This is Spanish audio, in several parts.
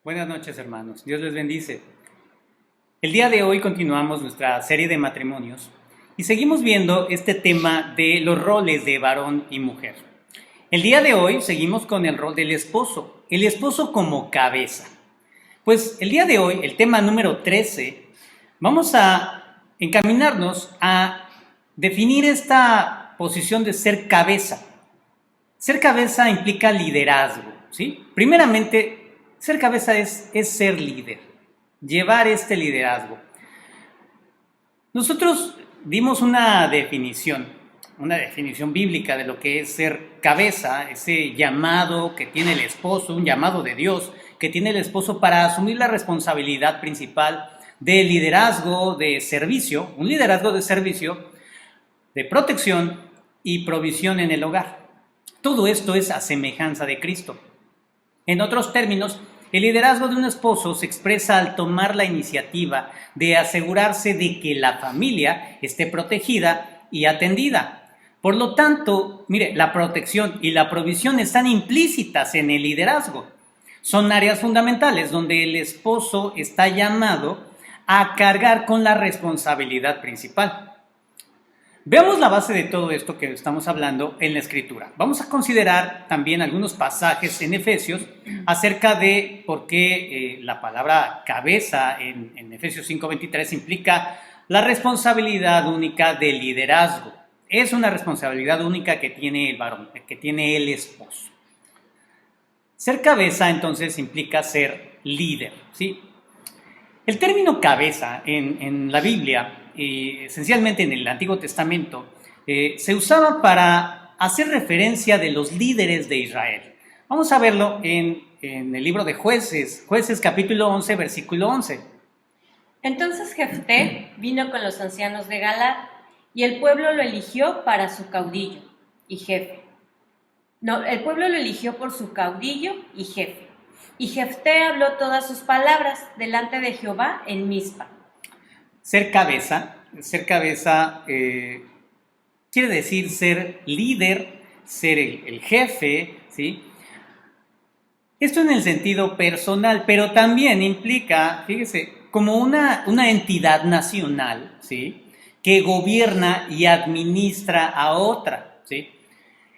Buenas noches, hermanos. Dios les bendice. El día de hoy continuamos nuestra serie de matrimonios y seguimos viendo este tema de los roles de varón y mujer. El día de hoy seguimos con el rol del esposo, el esposo como cabeza. Pues el día de hoy, el tema número 13, vamos a encaminarnos a definir esta posición de ser cabeza. Ser cabeza implica liderazgo, ¿sí? Primeramente, ser cabeza es ser líder, llevar este liderazgo. Nosotros dimos una definición bíblica de lo que es ser cabeza, ese llamado que tiene el esposo, un llamado de Dios que tiene el esposo para asumir la responsabilidad principal de liderazgo, de servicio, un liderazgo de servicio, de protección y provisión en el hogar. Todo esto es a semejanza de Cristo. En otros términos, el liderazgo de un esposo se expresa al tomar la iniciativa de asegurarse de que la familia esté protegida y atendida. Por lo tanto, mire, la protección y la provisión están implícitas en el liderazgo. Son áreas fundamentales donde el esposo está llamado a cargar con la responsabilidad principal. Veamos la base de todo esto que estamos hablando en la Escritura. Vamos a considerar también algunos pasajes en Efesios acerca de por qué la palabra cabeza en Efesios 5:23 implica la responsabilidad única del liderazgo. Es una responsabilidad única que tiene el varón, que tiene el esposo. Ser cabeza entonces implica ser líder, ¿sí? El término cabeza en la Biblia, esencialmente en el Antiguo Testamento, se usaba para hacer referencia de los líderes de Israel. Vamos a verlo en el libro de Jueces capítulo 11, versículo 11. Entonces Jefté vino con los ancianos de Galaad, y el pueblo lo eligió para su caudillo y jefe. No, el pueblo lo eligió por su caudillo y jefe. Y Jefté habló todas sus palabras delante de Jehová en Mizpa. Ser cabeza quiere decir ser líder, ser el jefe, ¿sí? Esto en el sentido personal, pero también implica, fíjese, como una entidad nacional, ¿sí? Que gobierna y administra a otra, ¿sí?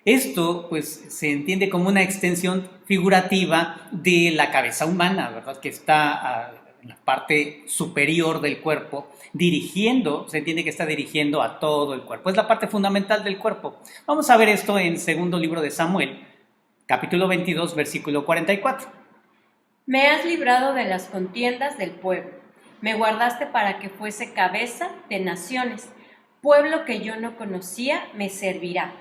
Esto, pues, se entiende como una extensión figurativa de la cabeza humana, ¿verdad? Que está en la parte superior del cuerpo, se entiende que está dirigiendo a todo el cuerpo. Es la parte fundamental del cuerpo. Vamos a ver esto en segundo libro de Samuel, capítulo 22, versículo 44. Me has librado de las contiendas del pueblo. Me guardaste para que fuese cabeza de naciones. Pueblo que yo no conocía me servirá.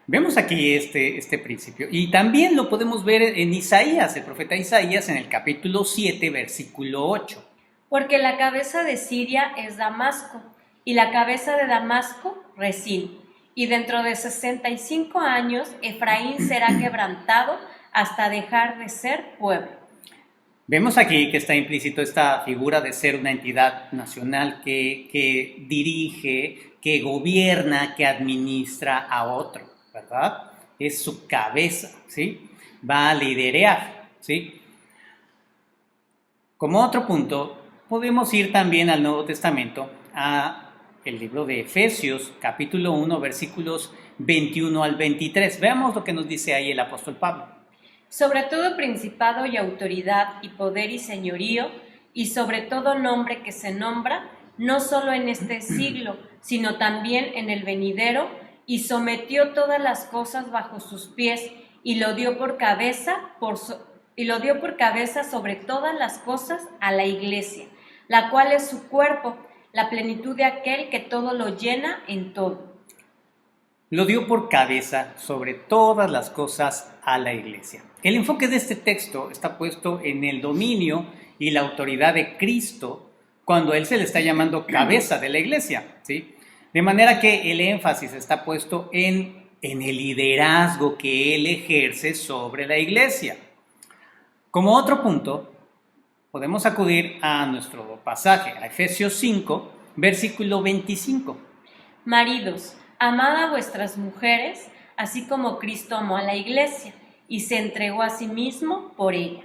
Vemos aquí este principio y también lo podemos ver en Isaías, el profeta Isaías, en el capítulo 7, versículo 8. Porque la cabeza de Siria es Damasco, y la cabeza de Damasco, Resín. Y dentro de 65 años, Efraín será quebrantado hasta dejar de ser pueblo. Vemos aquí que está implícito esta figura de ser una entidad nacional que dirige, que gobierna, que administra a otro, ¿verdad? Es su cabeza, ¿sí? Va a liderear, ¿sí? Como otro punto, podemos ir también al Nuevo Testamento, a el libro de Efesios, capítulo 1, versículos 21 al 23. Veamos lo que nos dice ahí el apóstol Pablo. Sobre todo principado y autoridad y poder y señorío, y sobre todo nombre que se nombra, no solo en este siglo, sino también en el venidero, y sometió todas las cosas bajo sus pies, y lo dio por cabeza sobre todas las cosas a la iglesia, la cual es su cuerpo, la plenitud de aquel que todo lo llena en todo. Lo dio por cabeza sobre todas las cosas a la iglesia. El enfoque de este texto está puesto en el dominio y la autoridad de Cristo cuando Él se le está llamando cabeza de la iglesia, ¿sí? De manera que el énfasis está puesto en el liderazgo que Él ejerce sobre la iglesia. Como otro punto, podemos acudir a nuestro pasaje, a Efesios 5, versículo 25. Maridos, amad a vuestras mujeres, así como Cristo amó a la iglesia y se entregó a sí mismo por ella.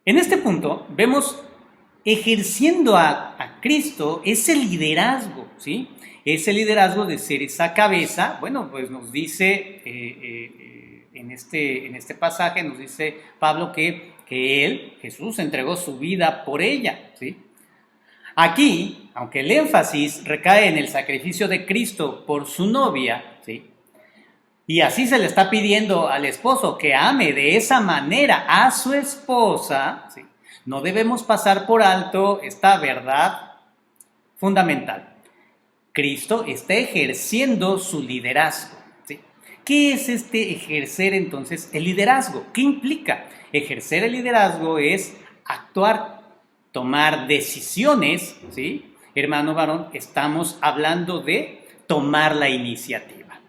En este punto vemos ejerciendo a Cristo ese liderazgo, ¿sí? Ese liderazgo de ser esa cabeza. Bueno, pues nos dice en este pasaje, nos dice Pablo que él, Jesús, entregó su vida por ella, ¿sí? Aquí, aunque el énfasis recae en el sacrificio de Cristo por su novia, ¿sí? Y así se le está pidiendo al esposo que ame de esa manera a su esposa, ¿sí? No debemos pasar por alto esta verdad fundamental. Cristo está ejerciendo su liderazgo, ¿sí? ¿Qué es este ejercer entonces el liderazgo? ¿Qué implica? Ejercer el liderazgo es actuar, tomar decisiones, ¿sí? Hermano varón, estamos hablando de tomar la iniciativa.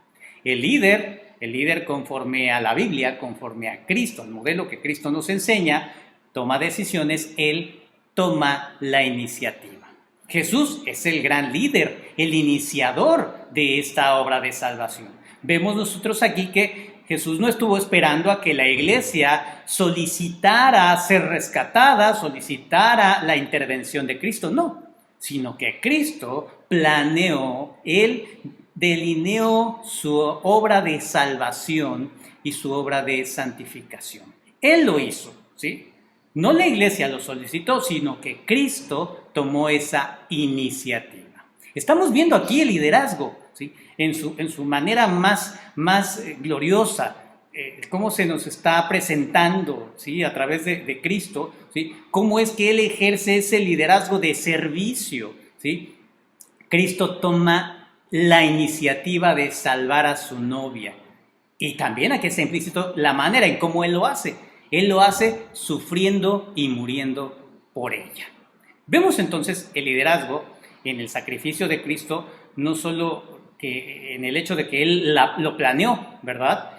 El líder conforme a la Biblia, conforme a Cristo, el modelo que Cristo nos enseña, toma decisiones, él toma la iniciativa. Jesús es el gran líder, el iniciador de esta obra de salvación. Vemos nosotros aquí que Jesús no estuvo esperando a que la iglesia solicitara ser rescatada, solicitara la intervención de Cristo, no, sino que Cristo planeó, él delineó su obra de salvación y su obra de santificación. Él lo hizo, ¿sí? No la iglesia lo solicitó, sino que Cristo tomó esa iniciativa. Estamos viendo aquí el liderazgo, ¿sí? En su manera más gloriosa, cómo se nos está presentando, ¿sí? A través de Cristo, ¿sí? Cómo es que Él ejerce ese liderazgo de servicio, ¿sí? Cristo toma la iniciativa de salvar a su novia. Y también aquí está implícito la manera en cómo Él lo hace. Él lo hace sufriendo y muriendo por ella. Vemos entonces el liderazgo en el sacrificio de Cristo, no solo que en el hecho de que Él lo planeó, ¿verdad?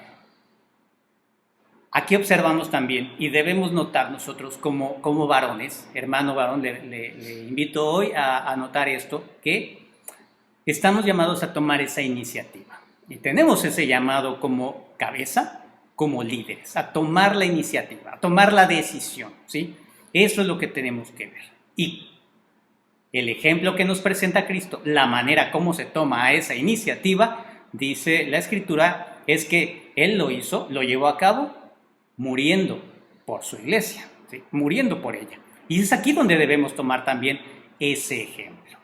Aquí observamos también, y debemos notar nosotros como varones, hermano varón, le invito hoy a notar esto, que estamos llamados a tomar esa iniciativa. Y tenemos ese llamado como cabeza, como líderes, a tomar la iniciativa, a tomar la decisión, ¿sí? Eso es lo que tenemos que ver. Y el ejemplo que nos presenta Cristo, la manera como se toma esa iniciativa, dice la Escritura, es que Él lo hizo, lo llevó a cabo, muriendo por su iglesia, ¿sí? Muriendo por ella. Y es aquí donde debemos tomar también ese ejemplo.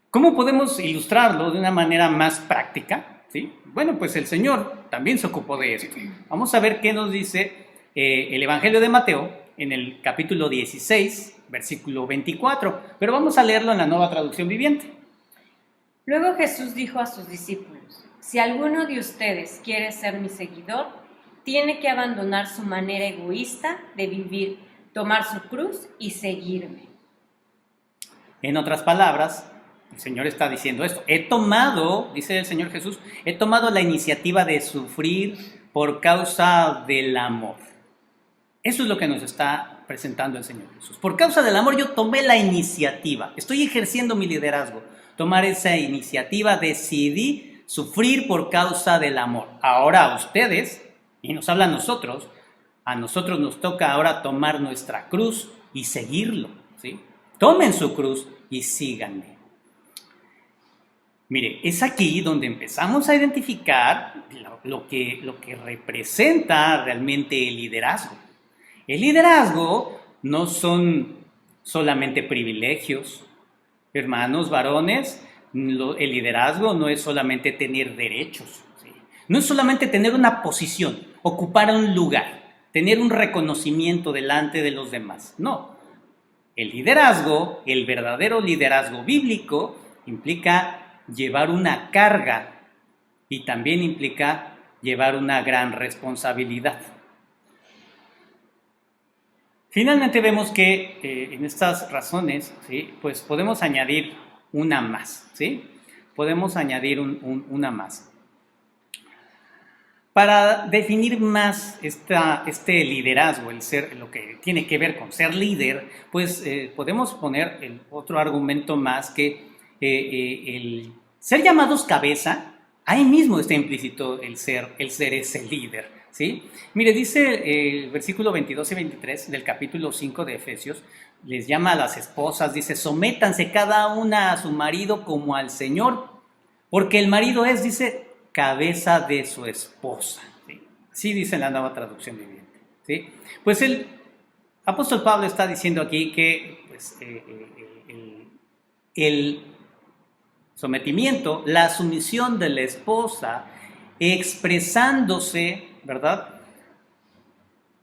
¿Cómo podemos ilustrarlo de una manera más práctica? ¿Sí? Bueno, pues el Señor también se ocupó de esto. Vamos a ver qué nos dice el Evangelio de Mateo en el capítulo 16, versículo 24, pero vamos a leerlo en la Nueva Traducción Viviente. Luego Jesús dijo a sus discípulos: si alguno de ustedes quiere ser mi seguidor, tiene que abandonar su manera egoísta de vivir, tomar su cruz y seguirme. En otras palabras, el Señor está diciendo esto. Dice el Señor Jesús, he tomado la iniciativa de sufrir por causa del amor. Eso es lo que nos está presentando el Señor Jesús. Por causa del amor yo tomé la iniciativa. Estoy ejerciendo mi liderazgo. Tomar esa iniciativa, decidí sufrir por causa del amor. Ahora a ustedes, y nos habla a nosotros nos toca ahora tomar nuestra cruz y seguirlo, ¿sí? Tomen su cruz y síganme. Mire, es aquí donde empezamos a identificar lo que representa realmente el liderazgo. El liderazgo no son solamente privilegios. Hermanos varones, el liderazgo no es solamente tener derechos, ¿sí? No es solamente tener una posición, ocupar un lugar, tener un reconocimiento delante de los demás. No, el liderazgo, el verdadero liderazgo bíblico, implica llevar una carga y también implica llevar una gran responsabilidad. Finalmente vemos que en estas razones, ¿sí? Pues podemos añadir una más, ¿sí? Podemos añadir una más. Para definir más este liderazgo, lo que tiene que ver con ser líder, pues podemos poner el otro argumento más que el ser llamados cabeza, ahí mismo está implícito el ser ese líder, ¿sí? Mire, dice el versículo 22 y 23 del capítulo 5 de Efesios, les llama a las esposas, dice, sométanse cada una a su marido como al Señor, porque el marido es, dice, cabeza de su esposa, ¿sí? Así dice la Nueva Traducción Viviente, ¿sí? Pues el apóstol Pablo está diciendo aquí que pues, el sometimiento, la sumisión de la esposa, expresándose, ¿verdad?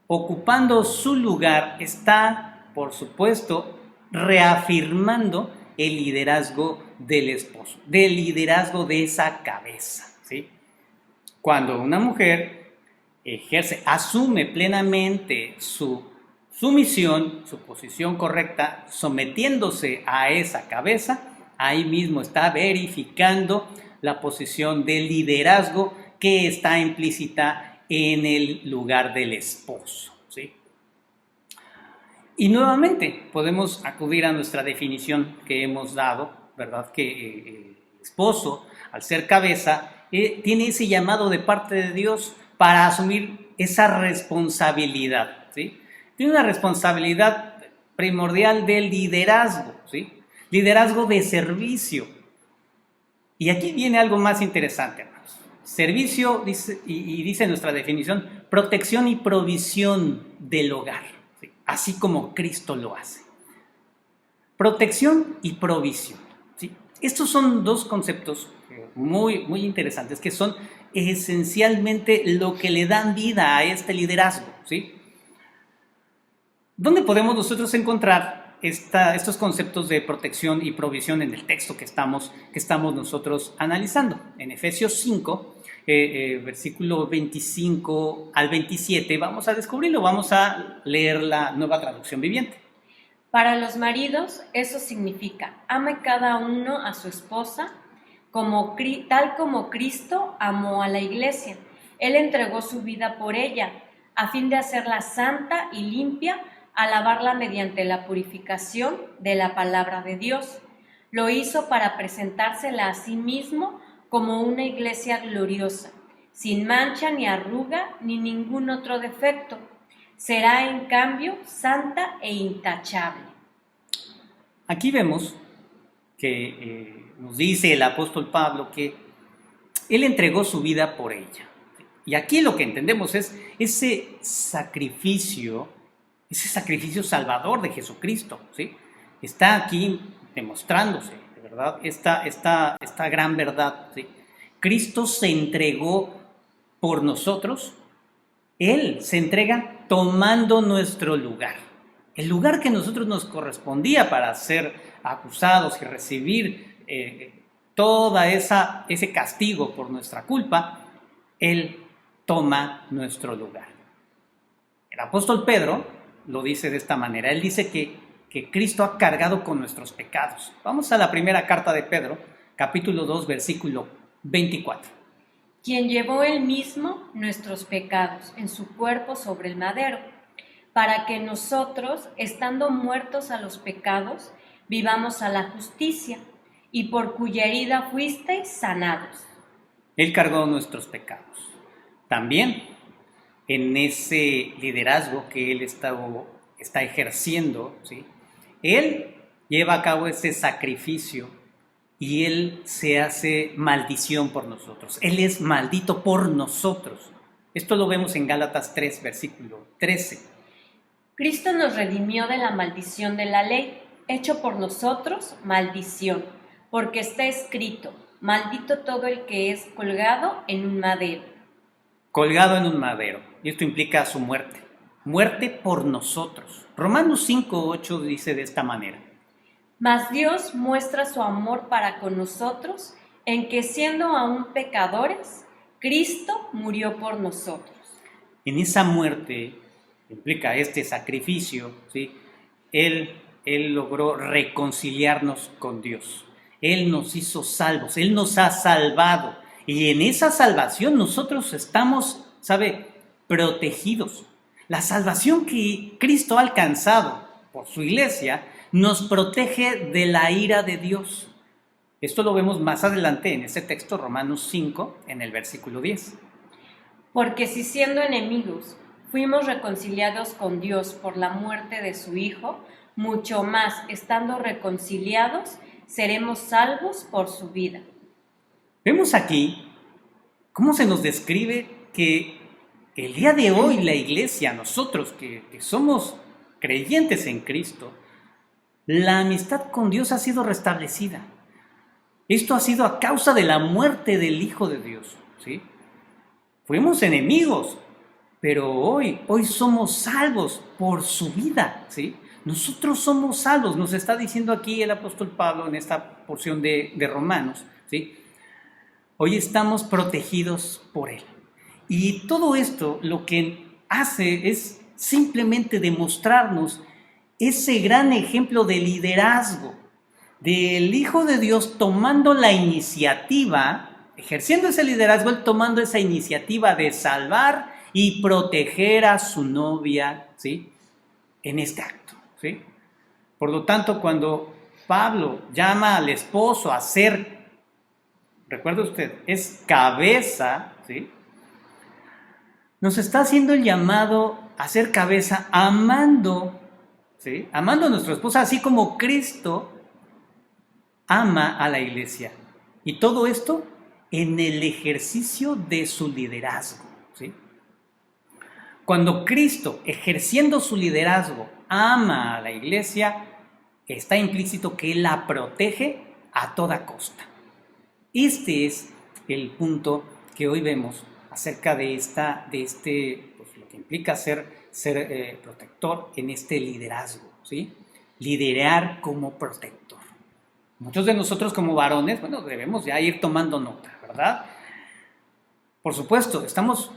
Ocupando su lugar, está, por supuesto, reafirmando el liderazgo del esposo, del liderazgo de esa cabeza, ¿sí? Cuando una mujer ejerce, asume plenamente su misión, su posición correcta, sometiéndose a esa cabeza, ahí mismo está verificando la posición de liderazgo que está implícita en el lugar del esposo, ¿sí? Y nuevamente podemos acudir a nuestra definición que hemos dado, ¿verdad? Que el esposo, al ser cabeza, tiene ese llamado de parte de Dios para asumir esa responsabilidad, ¿sí? Tiene una responsabilidad primordial del liderazgo, ¿sí? Liderazgo de servicio. Y aquí viene algo más interesante, hermanos. Servicio, dice, y dice nuestra definición, protección y provisión del hogar, ¿sí? Así como Cristo lo hace. Protección y provisión, ¿sí? Estos son dos conceptos muy, muy interesantes que son esencialmente lo que le dan vida a este liderazgo, ¿sí? ¿Dónde podemos nosotros encontrar estos conceptos de protección y provisión en el texto que estamos nosotros analizando? En Efesios 5, versículo 25 al 27, vamos a descubrirlo, vamos a leer la Nueva Traducción Viviente. Para los maridos, eso significa, ame cada uno a su esposa, tal como Cristo amó a la iglesia. Él entregó su vida por ella, a fin de hacerla santa y limpia, a lavarla mediante la purificación de la palabra de Dios. Lo hizo para presentársela a sí mismo como una iglesia gloriosa, sin mancha ni arruga ni ningún otro defecto. Será en cambio santa e intachable. Aquí vemos que nos dice el apóstol Pablo que él entregó su vida por ella. Y aquí lo que entendemos es ese sacrificio salvador de Jesucristo, ¿sí? Está aquí demostrándose, de verdad, esta gran verdad, ¿sí? Cristo se entregó por nosotros, Él se entrega tomando nuestro lugar, el lugar que a nosotros nos correspondía para ser acusados y recibir todo ese castigo por nuestra culpa. Él toma nuestro lugar. El apóstol Pedro lo dice de esta manera, él dice que Cristo ha cargado con nuestros pecados. Vamos a la primera carta de Pedro, capítulo 2, versículo 24. Quien llevó él mismo nuestros pecados en su cuerpo sobre el madero, para que nosotros, estando muertos a los pecados, vivamos a la justicia, y por cuya herida fuisteis sanados. Él cargó nuestros pecados. También en ese liderazgo que él está ejerciendo, ¿sí? Él lleva a cabo ese sacrificio y él se hace maldición por nosotros. Él es maldito por nosotros. Esto lo vemos en Gálatas 3, versículo 13. Cristo nos redimió de la maldición de la ley, hecho por nosotros maldición, porque está escrito, maldito todo el que es colgado en un madero. Colgado en un madero. Y esto implica su muerte. Muerte por nosotros. Romanos 5:8 dice de esta manera. Mas Dios muestra su amor para con nosotros en que siendo aún pecadores, Cristo murió por nosotros. En esa muerte, implica este sacrificio, ¿sí? Él logró reconciliarnos con Dios. Él nos hizo salvos, Él nos ha salvado. Y en esa salvación nosotros estamos, protegidos. La salvación que Cristo ha alcanzado por su iglesia nos protege de la ira de Dios. Esto lo vemos más adelante en ese texto, Romanos 5, en el versículo 10. Porque si siendo enemigos fuimos reconciliados con Dios por la muerte de su Hijo, mucho más, estando reconciliados, seremos salvos por su vida. Vemos aquí cómo se nos describe que el día de hoy la iglesia, nosotros que somos creyentes en Cristo, la amistad con Dios ha sido restablecida. Esto ha sido a causa de la muerte del Hijo de Dios, ¿sí? Fuimos enemigos, pero hoy somos salvos por su vida, ¿sí? Nosotros somos salvos, nos está diciendo aquí el apóstol Pablo en esta porción de Romanos, ¿sí? Hoy estamos protegidos por Él. Y todo esto lo que hace es simplemente demostrarnos ese gran ejemplo de liderazgo del Hijo de Dios tomando la iniciativa, ejerciendo ese liderazgo, Él tomando esa iniciativa de salvar y proteger a su novia, ¿sí? En este acto, ¿sí? Por lo tanto, cuando Pablo llama al esposo a ser, recuerde usted, es cabeza, ¿sí? Nos está haciendo el llamado a ser cabeza amando, ¿sí? Amando a nuestra esposa, así como Cristo ama a la iglesia. Y todo esto en el ejercicio de su liderazgo, ¿sí? Cuando Cristo, ejerciendo su liderazgo, ama a la iglesia, está implícito que Él la protege a toda costa. Este es el punto que hoy vemos acerca de pues, lo que implica ser protector en este liderazgo, ¿sí? Liderar como protector. Muchos de nosotros como varones, bueno, debemos ya ir tomando nota, ¿verdad? Por supuesto, estamos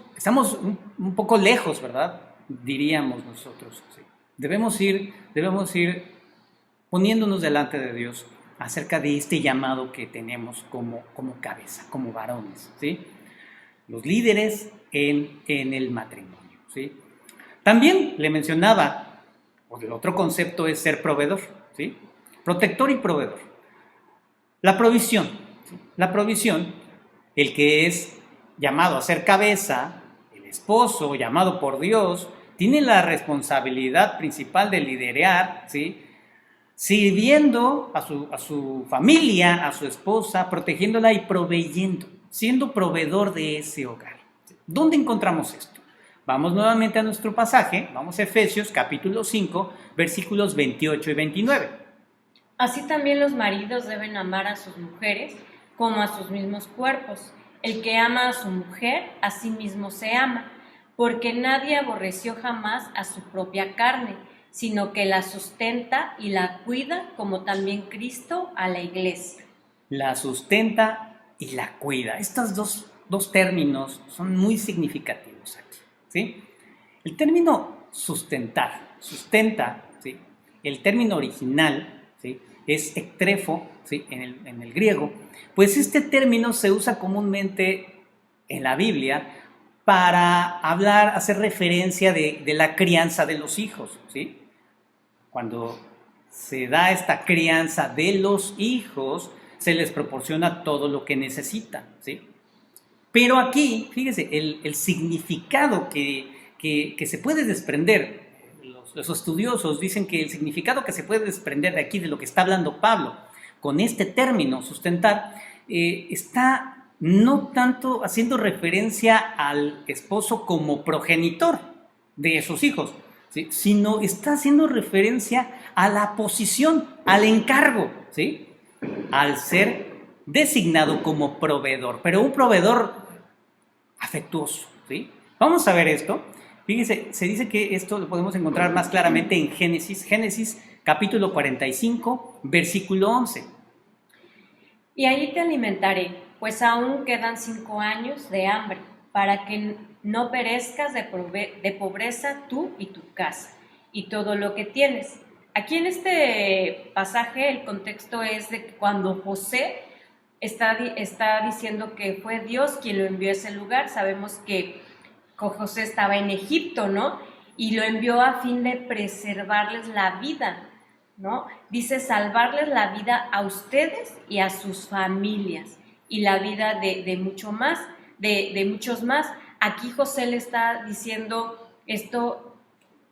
un poco lejos, ¿verdad? Diríamos nosotros, ¿sí? Debemos ir poniéndonos delante de Dios acerca de este llamado que tenemos como cabeza, como varones, ¿sí? Los líderes en el matrimonio, ¿sí? También le mencionaba, el otro concepto es ser proveedor, ¿sí? Protector y proveedor. La provisión, ¿sí? La provisión, el que es llamado a ser cabeza, el esposo llamado por Dios, tiene la responsabilidad principal de liderar, ¿sí? Sirviendo a su familia, a su esposa, protegiéndola y proveyendo, siendo proveedor de ese hogar. ¿Dónde encontramos esto? Vamos nuevamente a nuestro pasaje, vamos a Efesios capítulo 5, versículos 28 y 29. Así también los maridos deben amar a sus mujeres como a sus mismos cuerpos. El que ama a su mujer, a sí mismo se ama, porque nadie aborreció jamás a su propia carne, sino que la sustenta y la cuida, como también Cristo a la iglesia. La sustenta y la cuida. Estos dos términos son muy significativos aquí, ¿sí? El término sustenta, ¿sí? El término original, ¿sí? Es ektrefo, ¿sí? en el griego. Pues este término se usa comúnmente en la Biblia para hacer referencia de la crianza de los hijos, ¿sí? Cuando se da esta crianza de los hijos, se les proporciona todo lo que necesitan, ¿sí? Pero aquí, fíjese, el significado que se puede desprender, los estudiosos dicen que el significado que se puede desprender de aquí, de lo que está hablando Pablo, con este término, sustentar, está no tanto haciendo referencia al esposo como progenitor de esos hijos, ¿sí? Sino está haciendo referencia a la posición, al encargo, ¿sí? Al ser designado como proveedor, pero un proveedor afectuoso, ¿sí? Vamos a ver esto. Fíjense, se dice que esto lo podemos encontrar más claramente en Génesis capítulo 45, versículo 11. Y allí te alimentaré, pues aún quedan 5 años de hambre, para que no perezcas de pobreza tú y tu casa, y todo lo que tienes. Aquí en este pasaje el contexto es de que cuando José está diciendo que fue Dios quien lo envió a ese lugar. Sabemos que José estaba en Egipto, ¿no? Y lo envió a fin de preservarles la vida, ¿no? Dice salvarles la vida a ustedes y a sus familias y la vida de muchos más, Aquí José le está diciendo esto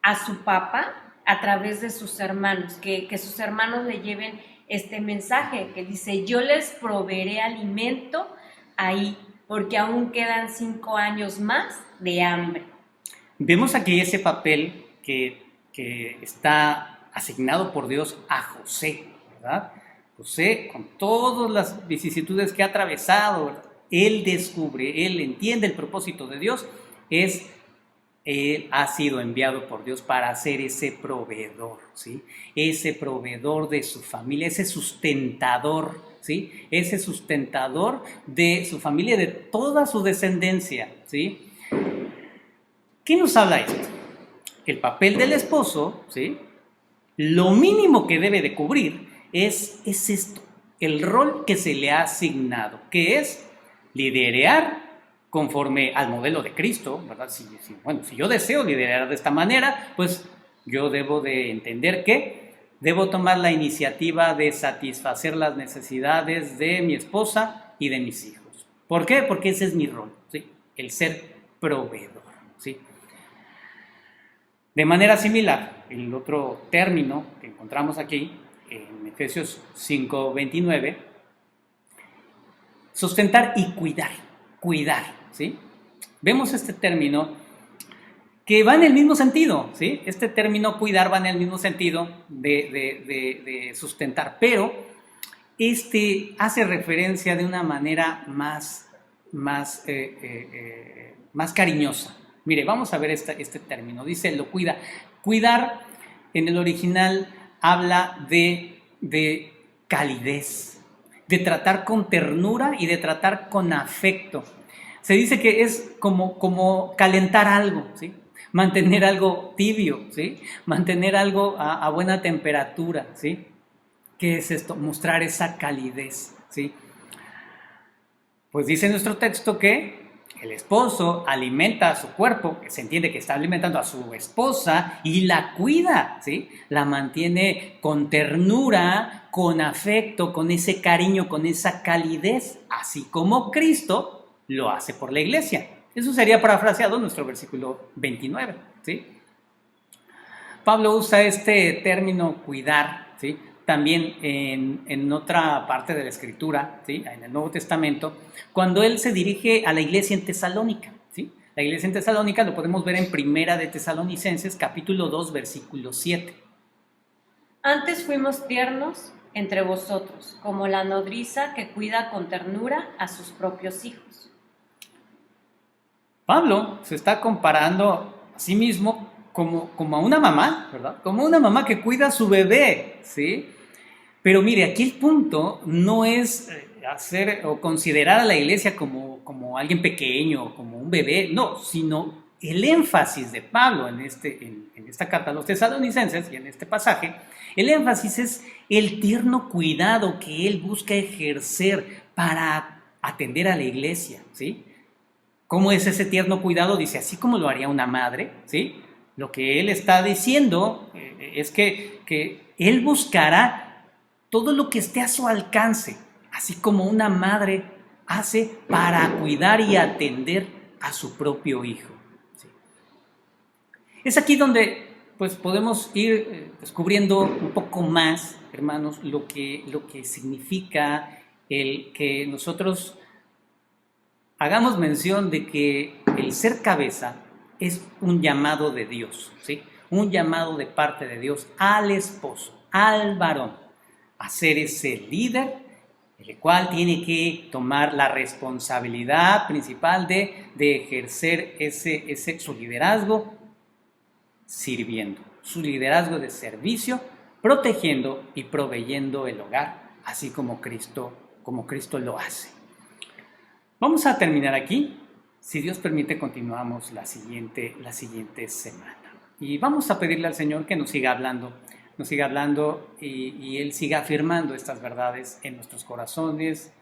a su papá a través de sus hermanos, que sus hermanos le lleven este mensaje que dice: yo les proveeré alimento ahí, porque aún quedan 5 años más de hambre. Vemos aquí ese papel que está asignado por Dios a José, ¿verdad? José, con todas las vicisitudes que ha atravesado, ¿verdad? Él descubre, él entiende el propósito de Dios, él ha sido enviado por Dios para ser ese proveedor, ¿sí? Ese proveedor de su familia, ese sustentador, ¿sí? Ese sustentador de su familia, de toda su descendencia, ¿sí? ¿Qué nos habla esto? El papel del esposo, ¿sí? Lo mínimo que debe de cubrir es esto, el rol que se le ha asignado, que es liderar conforme al modelo de Cristo, ¿verdad? Si yo deseo liderar de esta manera, pues yo debo de entender que debo tomar la iniciativa de satisfacer las necesidades de mi esposa y de mis hijos. ¿Por qué? Porque ese es mi rol, ¿sí? El ser proveedor, ¿sí? De manera similar, el otro término que encontramos aquí, en Efesios 5:29, sustentar y cuidar, ¿sí? Vemos este término que va en el mismo sentido, ¿sí? Este término cuidar va en el mismo sentido de sustentar, pero hace referencia de una manera más cariñosa. Mire, vamos a ver este término. Dice, lo cuida. Cuidar en el original habla de calidez, de tratar con ternura y de tratar con afecto. Se dice que es como calentar algo, ¿sí? Mantener algo tibio, ¿sí? Mantener algo a buena temperatura, ¿sí? ¿Qué es esto? Mostrar esa calidez, ¿sí? Pues dice nuestro texto que el esposo alimenta a su cuerpo, que se entiende que está alimentando a su esposa y la cuida, ¿sí? La mantiene con ternura, con afecto, con ese cariño, con esa calidez, así como Cristo lo hace por la iglesia. Eso sería parafraseado en nuestro versículo 29, ¿sí? Pablo usa este término cuidar, ¿sí? También en otra parte de la Escritura, ¿sí? En el Nuevo Testamento, cuando él se dirige a la iglesia en Tesalónica, ¿sí? La iglesia en Tesalónica lo podemos ver en Primera de Tesalonicenses, capítulo 2, versículo 7. Antes fuimos tiernos entre vosotros, como la nodriza que cuida con ternura a sus propios hijos. Pablo se está comparando a sí mismo como a una mamá, ¿verdad? Como una mamá que cuida a su bebé, ¿sí? Pero mire, aquí el punto no es hacer o considerar a la iglesia como alguien pequeño, como un bebé, no, sino el énfasis de Pablo en esta carta a los tesalonicenses y en este pasaje, el énfasis es el tierno cuidado que él busca ejercer para atender a la iglesia, ¿sí? ¿Cómo es ese tierno cuidado? Dice, así como lo haría una madre, ¿sí? Lo que él está diciendo es que él buscará todo lo que esté a su alcance, así como una madre hace para cuidar y atender a su propio hijo, ¿sí? Es aquí donde pues, podemos ir descubriendo un poco más, hermanos, lo que significa el que nosotros hagamos mención de que el ser cabeza es un llamado de Dios, ¿sí? Un llamado de parte de Dios al esposo, al varón, a ser ese líder, el cual tiene que tomar la responsabilidad principal de ejercer su liderazgo sirviendo, su liderazgo de servicio, protegiendo y proveyendo el hogar, así como Cristo lo hace. Vamos a terminar aquí. Si Dios permite, continuamos la siguiente semana. Y vamos a pedirle al Señor que nos siga hablando y Él siga afirmando estas verdades en nuestros corazones,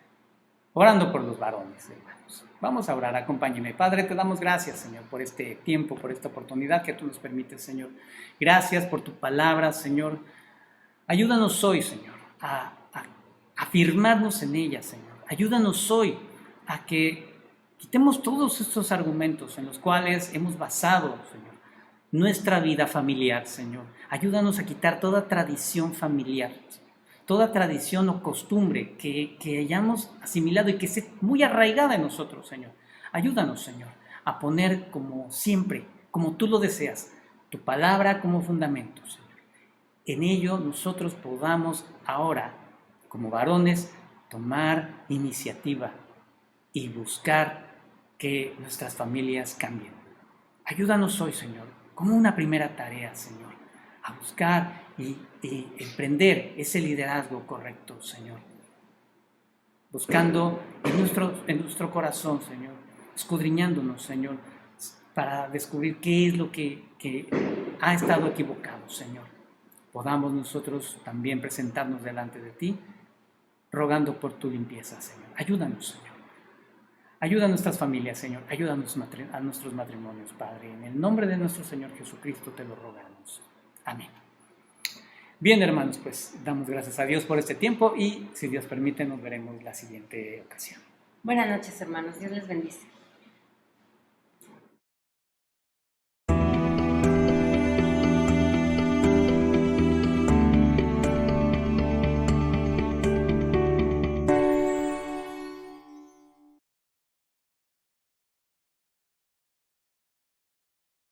orando por los varones, hermanos. Vamos a orar, acompáñeme. Padre, te damos gracias, Señor, por este tiempo, por esta oportunidad que tú nos permites, Señor. Gracias por tu palabra, Señor. Ayúdanos hoy, Señor, a afirmarnos en ella, Señor. Ayúdanos hoy a que Quitemos todos estos argumentos en los cuales hemos basado, Señor, nuestra vida familiar, Señor. Ayúdanos a quitar toda tradición familiar, toda tradición o costumbre que hayamos asimilado y que esté muy arraigada en nosotros, Señor. Ayúdanos, Señor, a poner como siempre, como tú lo deseas, tu palabra como fundamento, Señor. En ello nosotros podamos ahora, como varones, tomar iniciativa y buscar que nuestras familias cambien. Ayúdanos hoy, Señor, como una primera tarea, Señor, a buscar y emprender ese liderazgo correcto, Señor. Buscando en nuestro corazón, Señor, escudriñándonos, Señor, para descubrir qué es lo que ha estado equivocado, Señor. Podamos nosotros también presentarnos delante de ti, rogando por tu limpieza, Señor. Ayúdanos, Señor. Ayuda a nuestras familias, Señor. Ayuda a nuestros matrimonios, Padre. En el nombre de nuestro Señor Jesucristo te lo rogamos. Amén. Bien, hermanos, pues damos gracias a Dios por este tiempo y si Dios permite nos veremos la siguiente ocasión. Buenas noches, hermanos. Dios les bendice.